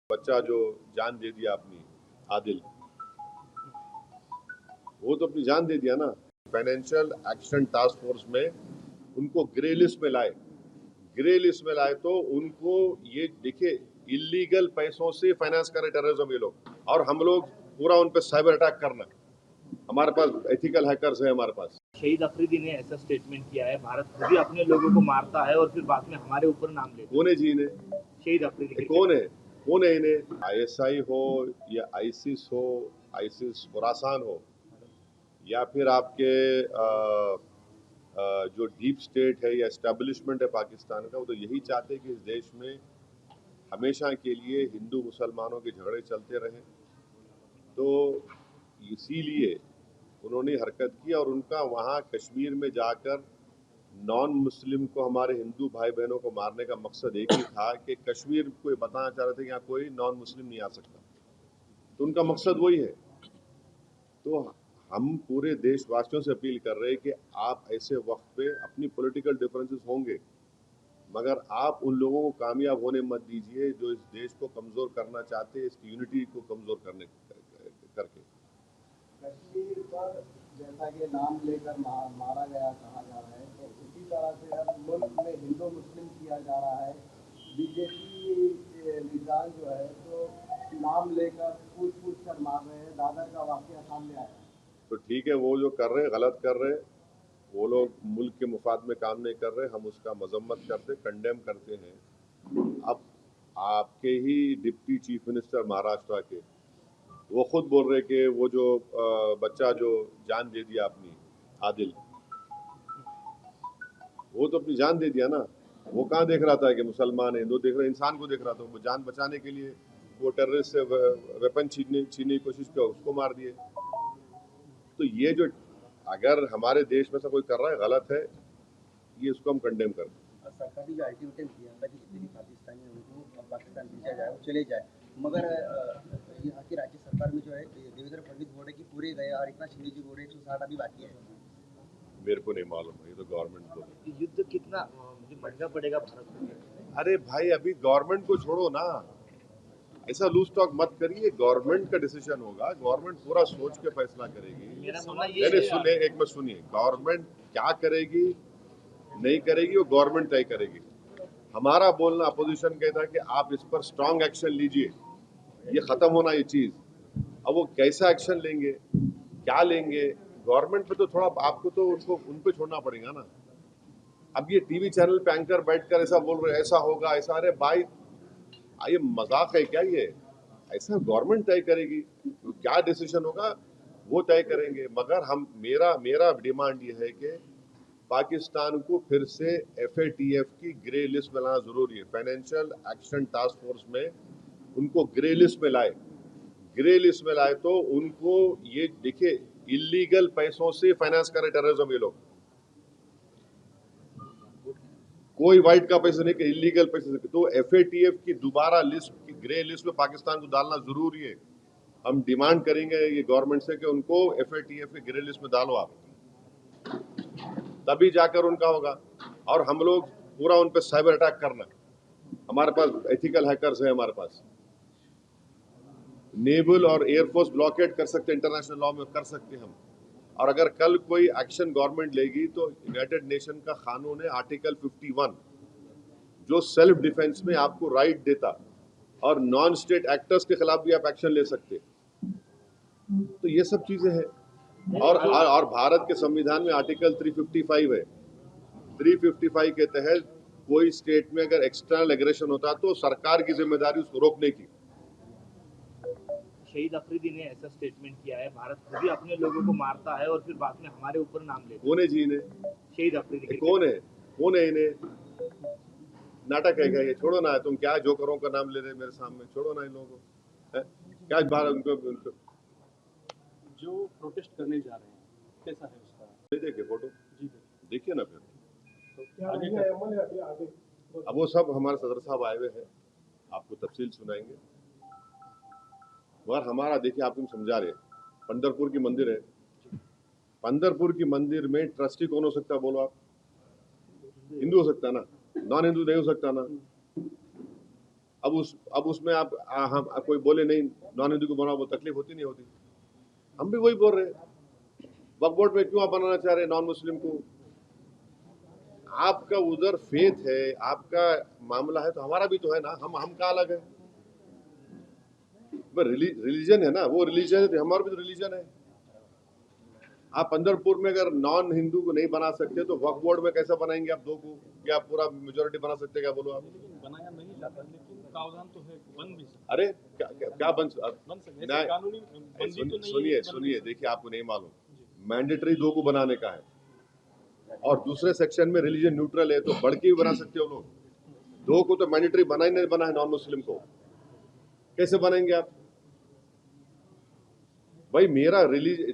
बच्चा जो जान दे दिया अपनी, आदिल, वो तो अपनी जान दे दिया ना। फाइनेंशियल एक्शन टास्क फोर्स में उनको ग्रे लिस्ट में लाए। ग्रे लिस्ट में लाए तो उनको ये देखिए, इलीगल पैसों से फाइनेंस कर रहे टेररिज्म ये लोग, और हम लोग पूरा उन पे साइबर अटैक करना। हमारे पास एथिकल हैकर्स है हमारे पास। शहीद अफरीदी ने ऐसा स्टेटमेंट किया है, भारत खुद ही अपने लोगों को मारता है और फिर बाद में हमारे ऊपर नाम लेता है। कौन है जी इन्हें? शहीद अफरीदी कौन है? कौन है इन्हें? आईएसआई हो या आईसिस हो, आईसिस खुरासान हो, या फिर आपके जो डीप स्टेट है या एस्टेब्लिशमेंट है पाकिस्तान का, वो तो यही चाहते हैं कि इस देश में हमेशा के लिए हिंदू मुसलमानों के झगड़े चलते रहें। तो इसीलिए उन्होंने हरकत की, और उनका वहाँ कश्मीर में जाकर नॉन मुस्लिम को, हमारे हिंदू भाई बहनों को मारने का मकसद एक ही था कि कश्मीर को बताना चाह रहे थे कि यहाँ कोई नॉन मुस्लिम नहीं आ सकता। तो उनका मकसद वही है। तो हम पूरे देशवासियों से अपील कर रहे हैं कि आप ऐसे वक्त पे, अपनी पॉलिटिकल डिफरेंसेस होंगे, मगर आप उन लोगों को कामयाब होने मत दीजिए जो इस देश को कमजोर करना चाहते हैं, इसकी यूनिटी को कमजोर करने करके। कश्मीर पर जैसा कि नाम लेकर मारा गया कहा जा रहा है, तो उसी तरह से हर मुल्क में हिंदू मुस्लिम किया जा रहा है। बीजेपी लीडर जो है तो नाम लेकर पूछ कर मार रहे हैं। दादर का वाकया सामने आया है। तो ठीक है, वो जो कर रहे हैं गलत कर रहे हैं, वो लोग मुल्क के मुफाद में काम नहीं कर रहे, हम उसका मजम्मत करते, कंडेम करते हैं। अब आपके ही डिप्टी चीफ मिनिस्टर महाराष्ट्र के, वो खुद बोल रहे कि वो जो बच्चा जो जान दे दिया अपनी, आदिल, वो तो अपनी जान दे दिया ना। वो कहाँ देख रहा था कि मुसलमान है, हिंदू देख रहा, इंसान को देख रहा था। वो जान बचाने के लिए वो टेररिस्ट से वेपन छीनने की कोशिश किया, उसको मार दिए। तो ये जो, अगर हमारे देश में से कोई कर रहा है गलत है, ये इसको हम कंडेम करते हैं। सरकार ने जो अल्टीमेटम दिया था कि जितने भी पाकिस्तानी हैं उनको पाकिस्तान भेजा जाए, वो चले जाए, मगर यहाँ की राज्य सरकार में जो है देवेंद्र फडणवीस बोल रहे कि पूरे गए और एकनाथ शिंदे जी बोल रहे 160 अभी बाकी है। मेरे को नहीं मालूम, ये तो गवर्नमेंट को। युद्ध कितना महंगा पड़ेगा भारत को? अरे भाई, अभी गवर्नमेंट को छोड़ो ना, ऐसा लूज टॉक मत करिए। गवर्नमेंट का डिसीजन होगा, गवर्नमेंट पूरा सोच के फैसला करेगी। सुनिए, एक मिनट सुनिए, गवर्नमेंट क्या करेगी नहीं करेगी वो गवर्नमेंट तय करेगी। हमारा बोलना, अपोजिशन कहता है कि आप इस पर स्ट्रांग एक्शन लीजिए, ये खत्म होना ये चीज। अब वो कैसा एक्शन लेंगे, क्या लेंगे, गवर्नमेंट पे तो थोड़ा आपको तो उनको उन पे छोड़ना पड़ेगा ना। अब ये टीवी चैनल पे एंकर बैठकर ऐसा बोल रहे, ऐसा होगा ऐसा, अरे भाई ये मजाक है क्या? ये ऐसा गवर्नमेंट तय करेगी, क्या डिसीजन होगा वो तय करेंगे। मगर हम, मेरा डिमांड ये है कि पाकिस्तान को फिर से FATF की ग्रे लिस्ट में लाना जरूरी है। फाइनेंशियल एक्शन टास्क फोर्स में उनको ग्रे लिस्ट में लाए। ग्रे लिस्ट में लाए तो उनको ये देखिए, इलीगल पैसों से फाइनेंस कर रहे टेररिज्म ये लोग। कोई वाइट का पैसा नहीं, कि इलीगल पैसे से। तो FATF की दोबारा लिस्ट, की ग्रे लिस्ट में पाकिस्तान को डालना जरूरी है। हम डिमांड करेंगे ये गवर्नमेंट से कि उनको FATF की ग्रे लिस्ट में डालो आप, तभी जाकर उनका होगा। और हम लोग पूरा उन पे साइबर अटैक करना। हमारे पास एथिकल हैकर्स है हमारे पास। नेवल और एयरफोर्स ब्लॉकेट कर सकते, इंटरनेशनल लॉ में कर सकते हम। और अगर कल कोई एक्शन गवर्नमेंट लेगी तो यूनाइटेड नेशन का कानून है आर्टिकल 51, जो सेल्फ डिफेंस में आपको राइट देता, और नॉन स्टेट एक्टर्स के खिलाफ भी आप एक्शन ले सकते। तो ये सब चीजें हैं। और भारत के संविधान में आर्टिकल 355 है। 355 के तहत कोई स्टेट में अगर एक्सटर्नल एग्रेशन होता तो सरकार की जिम्मेदारी उसको रोकने की। शहीद अफरीदी ने ऐसा स्टेटमेंट किया है, भारत खुद ही अपने लोगों को मारता है और फिर बाद में हमारे ऊपर नाम लेता है। कौन है जी इन्हें? शहीद अफरीदी। कौन है? कौन है इन्हें? नाटक है क्या ये? छोड़ो ना, तुम क्या जोकरों का नाम ले रहे मेरे सामने, छोड़ो ना इन लोगों को। क्या भारत उनको जो प्रोटेस्ट करने जा रहे हैं कैसा है उसका? देखिए फोटो, देखिए ना फिर। तो क्या आगे अब वो सब हमारे सदर साहब आए हुए हैं, आपको तफसील सुनाएंगे। मगर हमारा देखिए, आपको समझा रहे, पंढरपुर की मंदिर है, पंढरपुर की मंदिर में ट्रस्टी कौन हो सकता है बोलो आप? हिंदू हो सकता है ना, नॉन हिंदू नहीं हो सकता ना। अब उसमें आप हम कोई बोले नहीं नॉन हिंदू को बनाओ, वो तकलीफ होती नहीं होती? हम भी वही बोल रहे हैं। वक्फ बोर्ड में क्यों आप बनाना चाह रहे हैं नॉन मुस्लिम को? आपका उधर फेथ है, आपका मामला है, तो हमारा भी तो है ना। हम क्या अलग है? रिलीजन है ना, वो रिलीजन है तो हमारा भी तो रिलीजन है। आप पंढरपुर में अगर नॉन हिंदू को नहीं बना सकते तो वक्फ बोर्ड में कैसे बनाएंगे आप दो को? क्या पूरा मेजोरिटी बना सकते? क्या बोलो आप? लेकिन बनाया नहीं जाता, लेकिन प्रावधान तो है, बन भी सकता अरे क्या बन सकता है। नहीं, कानूनी बंदी तो नहीं सुनिए है, सुनिए, देखिए आपको नहीं मालूम, मैंडेटरी दो को बनाने का है और दूसरे सेक्शन में रिलीजन न्यूट्रल है, तो बढ़ के भी बना सकते हो लोग। दो को तो मैंडेटरी बना ही नहीं, बना है नॉन मुस्लिम को, कैसे बनाएंगे आप? भाई मेरा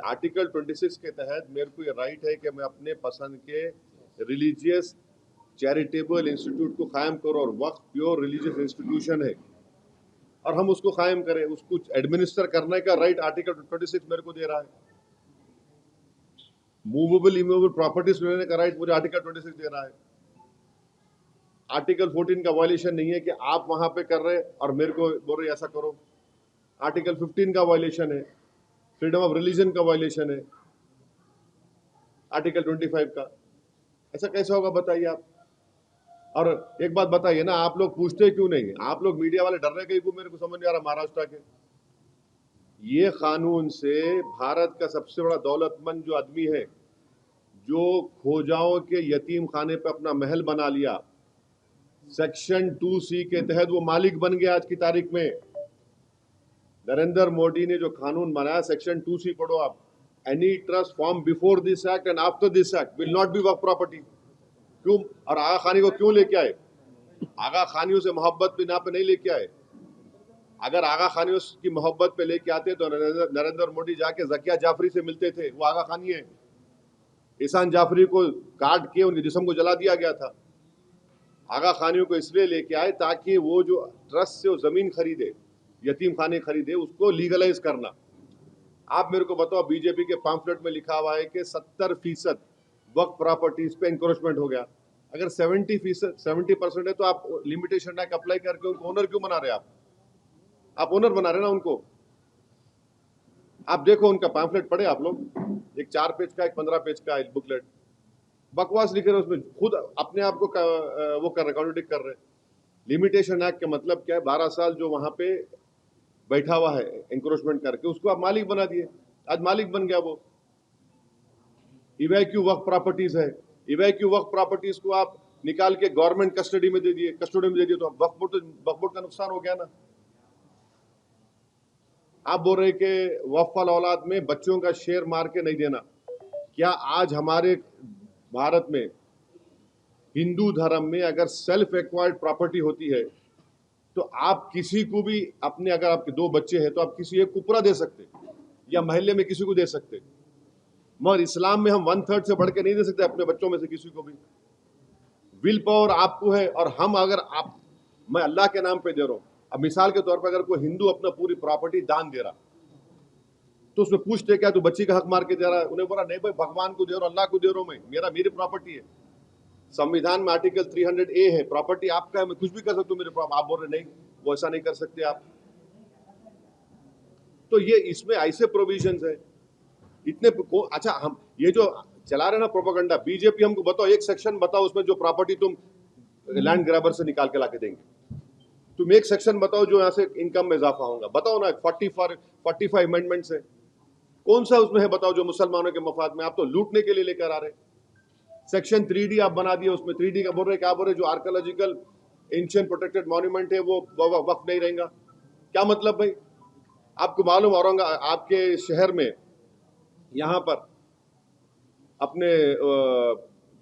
आर्टिकल 26 के तहत मेरे को ये राइट है कि मैं अपने पसंद के रिलीजियस चैरिटेबल इंस्टीट्यूट को कायम करूं, और वक्फ प्योर रिलीजियस इंस्टीट्यूशन है और हम उसको कायम करें, उसको एडमिनिस्टर करने का राइट आर्टिकल 26 मेरे को दे रहा है। मूवेबल इमूवेबल प्रॉपर्टीज लेने का राइट मुझे आर्टिकल 26 दे रहा है। आर्टिकल 14 का वायलेशन नहीं है कि आप वहां पे कर रहे और मेरे को बोल रहे ऐसा करो। आर्टिकल 15 का वायलेशन है, फ्रीडम ऑफ रिलीजन का वायलेशन है, आर्टिकल 25 का। ऐसा कैसे होगा बताइए आप? और एक बात बताइए ना, आप लोग पूछते क्यों नहीं? आप लोग मीडिया वाले डर रहे कहीं को, मेरे को समझ नहीं आ रहा। महाराष्ट्र के ये कानून से भारत का सबसे बड़ा दौलतमंद जो आदमी है, जो खोजाओं के यतीम खाने पे अपना महल बना लिया, सेक्शन 2C के तहत वो मालिक बन गया। आज की तारीख में नरेंद्र मोदी ने जो कानून बनाया, सेक्शन 2C पढ़ो आप, any trust form before this act and after this act will not be Waqf property. क्यों? और आगा खानी को क्यों लेके आए? आगा खानियों से मोहब्बत पे ना पे नहीं लेके आए। अगर आगा खानियों की मोहब्बत पे लेके आते तो नरेंद्र मोदी जाके जकिया जाफरी से मिलते थे। वो आगा खानी है। ईसान जाफरी को काट के उनके जिस्म को जला दिया गया था। आगा खानियों को इसलिए लेके आए ताकि वो जो ट्रस्ट से वो जमीन खरीदे, यतीम खाने खरीदे, उसको लीगलाइज करना। आप मेरे को बताओ, बीजेपी के पैम्फलेट में लिखा हुआ है कि 70% वक्फ प्रॉपर्टीज पे इंक्रोचमेंट हो गया। अगर 70% है तो आप लिमिटेशन एक्ट अप्लाई करके उनको ओनर क्यों बना रहे? आप ओनर बना रहे ना उनको। आप देखो उनका पैम्फलेट पढ़े आप लोग, एक 4 पेज का, एक 15 पेज का बुकलेट, बकवास लिखे रहे उसमें, खुद अपने आप को वो कर रहे, कॉन्ट्रडिक्ट कर रहे। लिमिटेशन एक्ट का मतलब क्या है? 12 साल जो वहां पे बैठा हुआ है इंक्रोचमेंट करके, उसको आप मालिक बना दिए। आज मालिक बन गया वो। इवैक्यू वक्फ प्रॉपर्टीज है, इवैक्यू वक्फ प्रॉपर्टीज को आप निकाल के गवर्नमेंट कस्टडी में दे दिए, तो वक्फ बोर्ड का नुकसान हो गया ना। आप बोल रहे कि वक्फ वाल औलाद में बच्चों का शेयर मार के नहीं देना। क्या आज हमारे भारत में हिंदू धर्म में अगर सेल्फ एक्वायर्ड प्रॉपर्टी होती है तो आप किसी को भी अपने, अगर आपके 2 बच्चे हैं तो आप किसी एक को पूरा दे सकते या महल्ले में किसी को दे सकते, मगर इस्लाम में हम 1/3 से बढ़ के नहीं दे सकते अपने बच्चों में से किसी को भी। विल पावर आपको है, और हम अगर आप, मैं अल्लाह के नाम पे दे रहा हूं। अब मिसाल के तौर पर अगर कोई हिंदू अपना पूरी प्रॉपर्टी दान दे रहा तो उसमें पूछते क्या तू बच्ची का हक मार के दे रहा है? उन्हें बोला नहीं भाई, भगवान को दे रहा हूं, अल्लाह को दे रहा हूं, मैं, मेरी प्रॉपर्टी है। संविधान में आर्टिकल 300A है, प्रॉपर्टी आपका है, मैं कुछ भी कर सकता हूं मेरे प्रॉपर्टी। आप बोल रहे नहीं, वो ऐसा नहीं कर सकते आप। तो ये इसमें ऐसे प्रोविजंस है इतने। अच्छा, हम ये जो चला रहे ना प्रोपेगेंडा, बीजेपी, हमको बताओ एक सेक्शन बताओ उसमें जो प्रॉपर्टी तुम लैंड ग्रैबर से निकाल के लाके देंगे। तुम एक सेक्शन बताओ जो यहाँ से इनकम में इजाफा होगा, बताओ ना। 45 अमेंडमेंट्स है, कौन सा उसमें है बताओ जो मुसलमानों के मफाद में? आप तो लूटने के लिए लेकर आ रहे। सेक्शन 3D आप बना दिए, उसमें 3D का बोल रहे, क्या बोल रहे, जो आर्कियोलॉजिकल एंशिएंट प्रोटेक्टेड मॉन्यूमेंट है वो वक्फ नहीं रहेगा। क्या मतलब भाई? आपको मालूम औरंगाबाद आपके शहर में, यहाँ पर अपने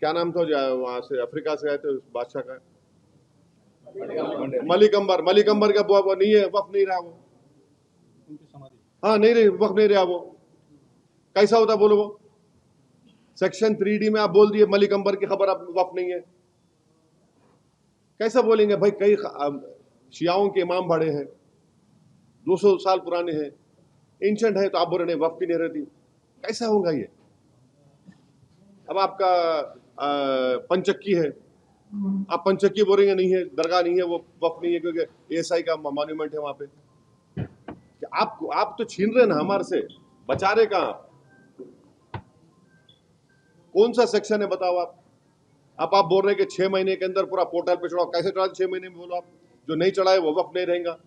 क्या नाम था जो वहां से अफ्रीका से आए थे उस बादशाह का, मलिक अंबर का वो नहीं है, वक्फ नहीं रहा वो। उनकी समाधि, हाँ नहीं रही, वक्फ नहीं रहा वो। कैसा होता बोलो? वो सेक्शन 3D में आप बोल दिए मलिक अंबर की खबर आप वक्फ नहीं है, कैसा बोलेंगे भाई? कई शियाओं के इमाम बड़े हैं, 200 साल पुराने हैं, एंशंट है, तो आप बोल रहे नहीं वक्फ की नहीं रहती, कैसा होगा ये? अब आपका पंचक्की है, आप पंचक्की बोलेंगे नहीं है, दरगाह नहीं है, वो वक्फ नहीं है क्योंकि एएसआई का मॉन्यूमेंट है वहां पे। कि आप तो छीन रहे हैं ना हमारे से, बचा रहे कहां आप? कौन सा सेक्शन है बताओ आप बोल रहे हैं कि 6 महीने के अंदर पूरा पोर्टल पे चढ़ाओ। कैसे चढ़ा 6 महीने में? बोलो आप। जो नहीं चढ़ाए वो वक्त नहीं रहेगा।